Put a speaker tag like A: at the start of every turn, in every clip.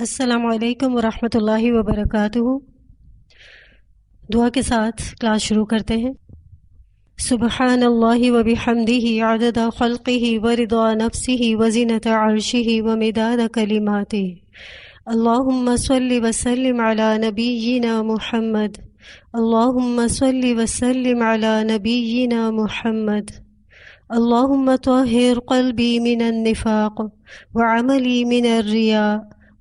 A: السلام علیکم ورحمۃ اللہ وبرکاتہ۔ دعا کے ساتھ کلاس شروع کرتے ہیں۔ سبحان اللہ وبحمدہ عدد خلقہ ورضا نفسہ وزنۃ عرشہ ومداد کلماتہ۔ اللہم صل وسلم علی نبینا محمد۔ اللہم صل وسلم علی نبینا محمد۔ اللہم طہر قلبی من النفاق وعملی من الریاء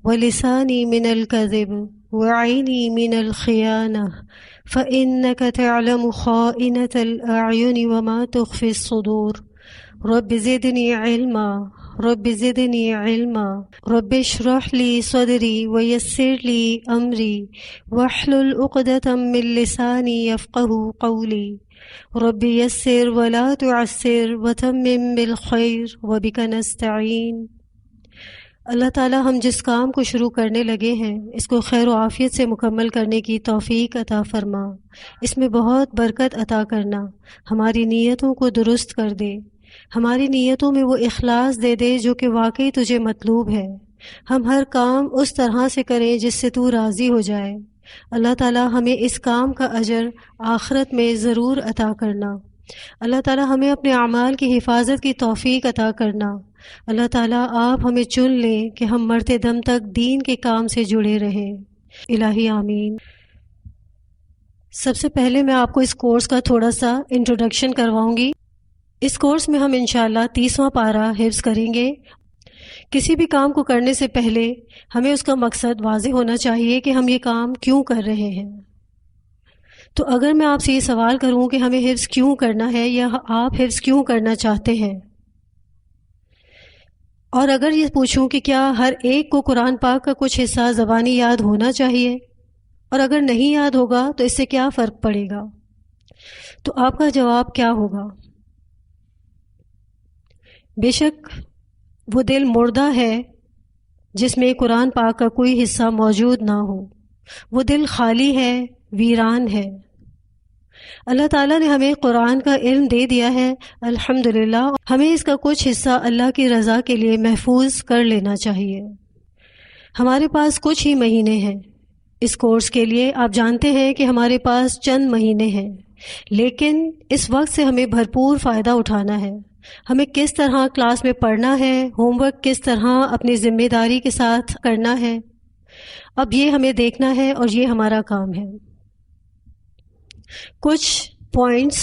A: ولسانی من الكذب وعینی من الخیانہ فإنک تعلم خائنة الأعین وما تخفی الصدور۔ رب زدنی علما رب زدنی علما رب اشرح لی صدری ویسر لی امری واحلل عقدۃ من لسانی یفقہوا قولی۔ رب یسر ولا تعسر وتمم بالخیر وبک نستعین۔ اللہ تعالیٰ ہم جس کام کو شروع کرنے لگے ہیں اس کو خیر و عافیت سے مکمل کرنے کی توفیق عطا فرما، اس میں بہت برکت عطا کرنا، ہماری نیتوں کو درست کر دے، ہماری نیتوں میں وہ اخلاص دے دے جو کہ واقعی تجھے مطلوب ہے۔ ہم ہر کام اس طرح سے کریں جس سے تو راضی ہو جائے۔ اللہ تعالیٰ ہمیں اس کام کا اجر آخرت میں ضرور عطا کرنا۔ اللہ تعالیٰ ہمیں اپنے اعمال کی حفاظت کی توفیق عطا کرنا۔ اللہ تعالیٰ آپ ہمیں چن لیں کہ ہم مرتے دم تک دین کے کام سے جڑے رہیں۔ الہی آمین۔ سب سے پہلے میں آپ کو اس کورس کا تھوڑا سا انٹروڈکشن کرواؤں گی۔ اس کورس میں ہم انشاءاللہ 30واں پارہ حفظ کریں گے۔ کسی بھی کام کو کرنے سے پہلے ہمیں اس کا مقصد واضح ہونا چاہیے کہ ہم یہ کام کیوں کر رہے ہیں۔ تو اگر میں آپ سے یہ سوال کروں کہ ہمیں حفظ کیوں کرنا ہے یا آپ حفظ کیوں کرنا چاہتے ہیں، اور اگر یہ پوچھوں کہ کیا ہر ایک کو قرآن پاک کا کچھ حصہ زبانی یاد ہونا چاہیے، اور اگر نہیں یاد ہوگا تو اس سے کیا فرق پڑے گا، تو آپ کا جواب کیا ہوگا؟ بے شک وہ دل مردہ ہے جس میں قرآن پاک کا کوئی حصہ موجود نہ ہو، وہ دل خالی ہے، ویران ہے۔ اللہ تعالیٰ نے ہمیں قرآن کا علم دے دیا ہے، الحمدللہ، ہمیں اس کا کچھ حصہ اللہ کی رضا کے لیے محفوظ کر لینا چاہیے۔ ہمارے پاس کچھ ہی مہینے ہیں اس کورس کے لیے۔ آپ جانتے ہیں کہ ہمارے پاس چند مہینے ہیں، لیکن اس وقت سے ہمیں بھرپور فائدہ اٹھانا ہے۔ ہمیں کس طرح کلاس میں پڑھنا ہے، ہوم ورک کس طرح اپنی ذمہ داری کے ساتھ کرنا ہے، اب یہ ہمیں دیکھنا ہے اور یہ ہمارا کام ہے۔ کچھ پوائنٹس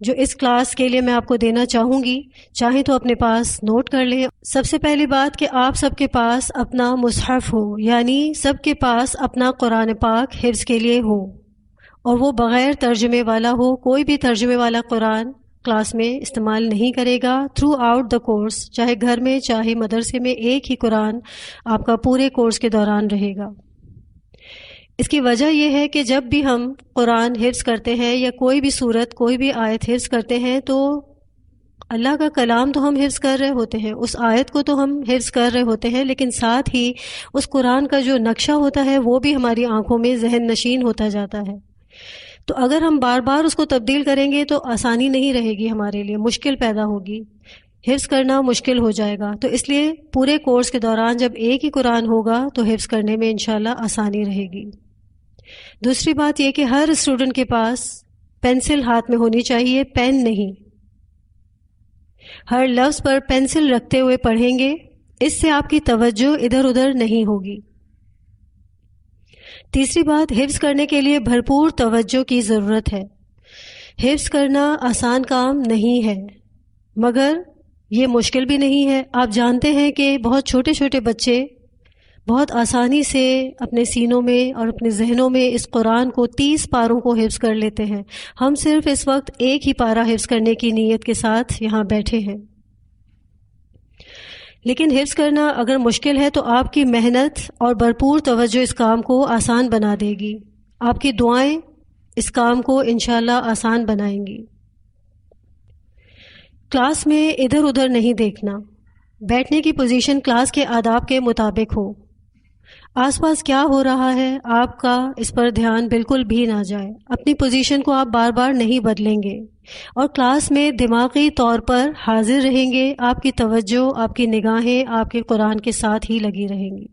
A: جو اس کلاس کے لیے میں آپ کو دینا چاہوں گی، چاہیں تو اپنے پاس نوٹ کر لیں۔ سب سے پہلی بات کہ آپ سب کے پاس اپنا مصحف ہو، یعنی سب کے پاس اپنا قرآن پاک حفظ کے لیے ہو، اور وہ بغیر ترجمے والا ہو۔ کوئی بھی ترجمے والا قرآن کلاس میں استعمال نہیں کرے گا۔ تھرو آؤٹ دا کورس، چاہے گھر میں چاہے مدرسے میں، ایک ہی قرآن آپ کا پورے کورس کے دوران رہے گا۔ اس کی وجہ یہ ہے کہ جب بھی ہم قرآن حفظ کرتے ہیں یا کوئی بھی صورت، کوئی بھی آیت حفظ کرتے ہیں، تو اللہ کا کلام تو ہم حفظ کر رہے ہوتے ہیں، اس آیت کو تو ہم حفظ کر رہے ہوتے ہیں، لیکن ساتھ ہی اس قرآن کا جو نقشہ ہوتا ہے وہ بھی ہماری آنکھوں میں ذہن نشین ہوتا جاتا ہے۔ تو اگر ہم بار بار اس کو تبدیل کریں گے تو آسانی نہیں رہے گی، ہمارے لیے مشکل پیدا ہوگی، حفظ کرنا مشکل ہو جائے گا۔ تو اس لیے پورے کورس کے دوران جب ایک ہی قرآن ہوگا تو حفظ کرنے میں انشاءاللہ آسانی رہے گی۔ دوسری بات یہ کہ ہر اسٹوڈنٹ کے پاس پینسل ہاتھ میں ہونی چاہیے، پین نہیں۔ ہر لفظ پر پینسل رکھتے ہوئے پڑھیں گے، اس سے آپ کی توجہ ادھر ادھر نہیں ہوگی۔ تیسری بات، حفظ کرنے کے لیے بھرپور توجہ کی ضرورت ہے۔ حفظ کرنا آسان کام نہیں ہے، مگر یہ مشکل بھی نہیں ہے۔ آپ جانتے ہیں کہ بہت چھوٹے چھوٹے بچے بہت آسانی سے اپنے سینوں میں اور اپنے ذہنوں میں اس قرآن کو 30 پاروں کو حفظ کر لیتے ہیں۔ ہم صرف اس وقت ایک ہی پارہ حفظ کرنے کی نیت کے ساتھ یہاں بیٹھے ہیں، لیکن حفظ کرنا اگر مشکل ہے تو آپ کی محنت اور بھرپور توجہ اس کام کو آسان بنا دے گی۔ آپ کی دعائیں اس کام کو انشاءاللہ آسان بنائیں گی۔ کلاس میں ادھر ادھر نہیں دیکھنا، بیٹھنے کی پوزیشن کلاس کے آداب کے مطابق ہو۔ آس پاس کیا ہو رہا ہے آپ کا اس پر دھیان بالکل بھی نہ جائے۔ اپنی پوزیشن کو آپ بار بار نہیں بدلیں گے، اور کلاس میں دماغی طور پر حاضر رہیں گے۔ آپ کی توجہ، آپ کی نگاہیں آپ کے قرآن کے ساتھ ہی لگی رہیں گی۔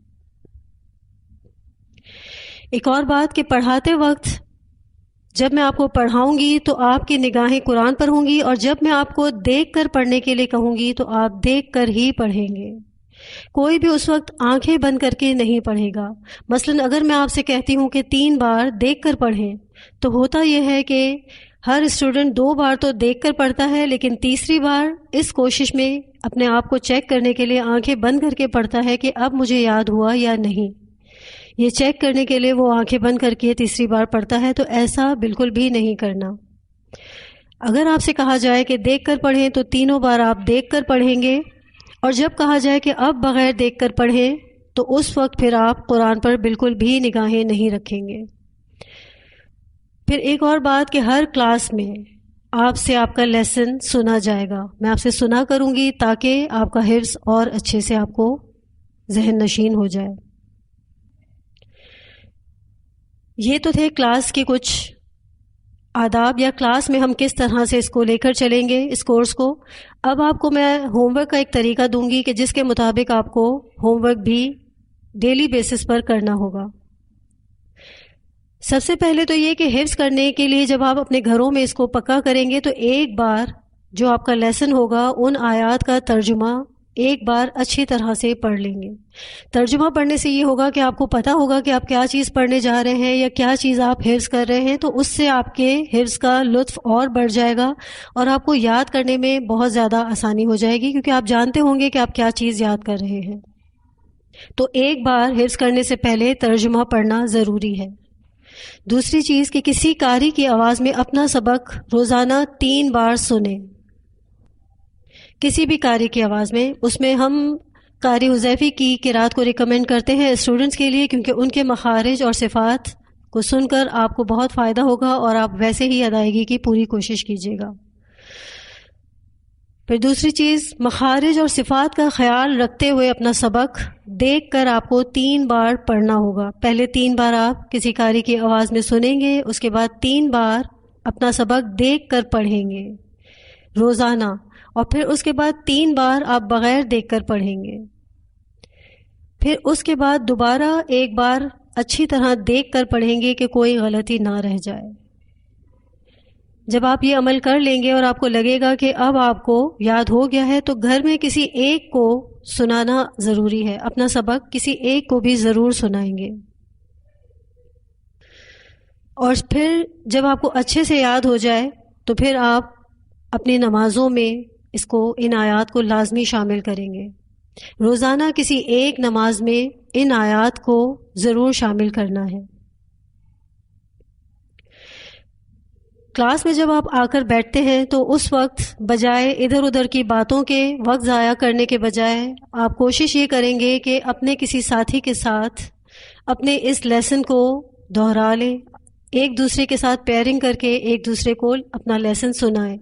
A: ایک اور بات کہ پڑھاتے وقت جب میں آپ کو پڑھاؤں گی تو آپ کی نگاہیں قرآن پر ہوں گی، اور جب میں آپ کو دیکھ کر پڑھنے کے لیے کہوں گی تو آپ دیکھ کر ہی پڑھیں گے. کوئی بھی اس وقت آنکھیں بند کر کے نہیں پڑھے گا. مثلاً اگر میں آپ سے کہتی ہوں کہ 3 بار دیکھ کر پڑھیں، تو ہوتا یہ ہے کہ ہر اسٹوڈنٹ 2 بار تو دیکھ کر پڑھتا ہے، لیکن تیسری بار اس کوشش میں اپنے آپ کو چیک کرنے کے لیے آنکھیں بند کر کے پڑھتا ہے کہ اب مجھے یاد ہوا یا نہیں. یہ چیک کرنے کے لیے وہ آنکھیں بند کر کے تیسری بار پڑھتا ہے. تو ایسا بالکل بھی نہیں کرنا. اگر آپ سے کہا جائے کہ دیکھ کر پڑھیں تو 3 بار آپ دیکھ کر پڑھیں گے، اور جب کہا جائے کہ اب بغیر دیکھ کر پڑھیں تو اس وقت پھر آپ قرآن پر بالکل بھی نگاہیں نہیں رکھیں گے. پھر ایک اور بات کہ ہر کلاس میں آپ سے آپ کا لیسن سنا جائے گا. میں آپ سے سنا کروں گی تاکہ آپ کا حفظ اور اچھے سے آپ کو ذہن نشین ہو جائے. یہ تو تھے کلاس کے کچھ آداب، یا کلاس میں ہم کس طرح سے اس کو لے کر چلیں گے اس کورس کو. اب آپ کو میں ہوم ورک کا ایک طریقہ دوں گی کہ جس کے مطابق آپ کو ہوم ورک بھی ڈیلی بیسس پر کرنا ہوگا. سب سے پہلے تو یہ کہ حفظ کرنے کے لیے جب آپ اپنے گھروں میں اس کو پکا کریں گے تو ایک بار جو آپ کا لیسن ہوگا ان آیات کا ترجمہ ایک بار اچھی طرح سے پڑھ لیں گے. ترجمہ پڑھنے سے یہ ہوگا کہ آپ کو پتہ ہوگا کہ آپ کیا چیز پڑھنے جا رہے ہیں یا کیا چیز آپ حفظ کر رہے ہیں، تو اس سے آپ کے حفظ کا لطف اور بڑھ جائے گا اور آپ کو یاد کرنے میں بہت زیادہ آسانی ہو جائے گی، کیونکہ آپ جانتے ہوں گے کہ آپ کیا چیز یاد کر رہے ہیں. تو ایک بار حفظ کرنے سے پہلے ترجمہ پڑھنا ضروری ہے. دوسری چیز کہ کسی قاری کی آواز میں اپنا سبق روزانہ 3 بار سنیں. کسی بھی قاری کی آواز میں. اس میں ہم قاری حذیفی کی قرات کو ریکمینڈ کرتے ہیں اسٹوڈنٹس کے لیے، کیونکہ ان کے مخارج اور صفات کو سن کر آپ کو بہت فائدہ ہوگا اور آپ ویسے ہی ادائیگی کی پوری کوشش کیجیے گا. پھر دوسری چیز، مخارج اور صفات کا خیال رکھتے ہوئے اپنا سبق دیکھ کر آپ کو 3 بار پڑھنا ہوگا. پہلے 3 بار آپ کسی قاری کی آواز میں سنیں گے، اس کے بعد 3 بار اپنا سبق دیکھ کر پڑھیں گے روزانہ، اور پھر اس کے بعد 3 بار آپ بغیر دیکھ کر پڑھیں گے. پھر اس کے بعد دوبارہ ایک بار اچھی طرح دیکھ کر پڑھیں گے کہ کوئی غلطی نہ رہ جائے. جب آپ یہ عمل کر لیں گے اور آپ کو لگے گا کہ اب آپ کو یاد ہو گیا ہے، تو گھر میں کسی ایک کو سنانا ضروری ہے. اپنا سبق کسی ایک کو بھی ضرور سنائیں گے. اور پھر جب آپ کو اچھے سے یاد ہو جائے تو پھر آپ اپنی نمازوں میں اس کو، ان آیات کو لازمی شامل کریں گے. روزانہ کسی ایک نماز میں ان آیات کو ضرور شامل کرنا ہے. کلاس میں جب آپ آ کر بیٹھتے ہیں تو اس وقت بجائے ادھر ادھر کی باتوں کے وقت ضائع کرنے کے بجائے آپ کوشش یہ کریں گے کہ اپنے کسی ساتھی کے ساتھ اپنے اس لیسن کو دہرا لیں. ایک دوسرے کے ساتھ پیئرنگ کر کے ایک دوسرے کو اپنا لیسن سنائیں،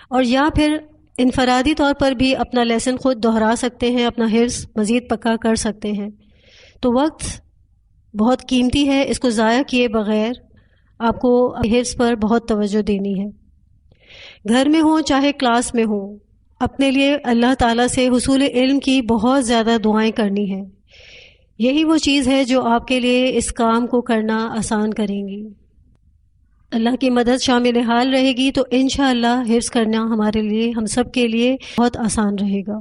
A: اور یا پھر انفرادی طور پر بھی اپنا لیسن خود دہرا سکتے ہیں، اپنا حفظ مزید پکا کر سکتے ہیں. تو وقت بہت قیمتی ہے، اس کو ضائع کیے بغیر آپ کو حفظ پر بہت توجہ دینی ہے. گھر میں ہوں چاہے کلاس میں ہوں، اپنے لیے اللہ تعالیٰ سے حصول علم کی بہت زیادہ دعائیں کرنی ہیں. یہی وہ چیز ہے جو آپ کے لیے اس کام کو کرنا آسان کریں گی. اللہ کی مدد شامل حال رہے گی تو انشاءاللہ حفظ کرنا ہمارے لیے، ہم سب کے لیے بہت آسان رہے گا.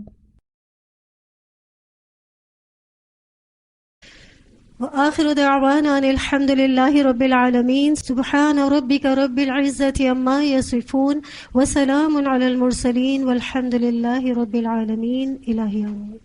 A: وآخر دعوانا ان الحمد لله رب العالمين. سبحان ربك رب العزة عما يصفون وسلام على المرسلين والحمد لله رب العالمين. الہی آمین.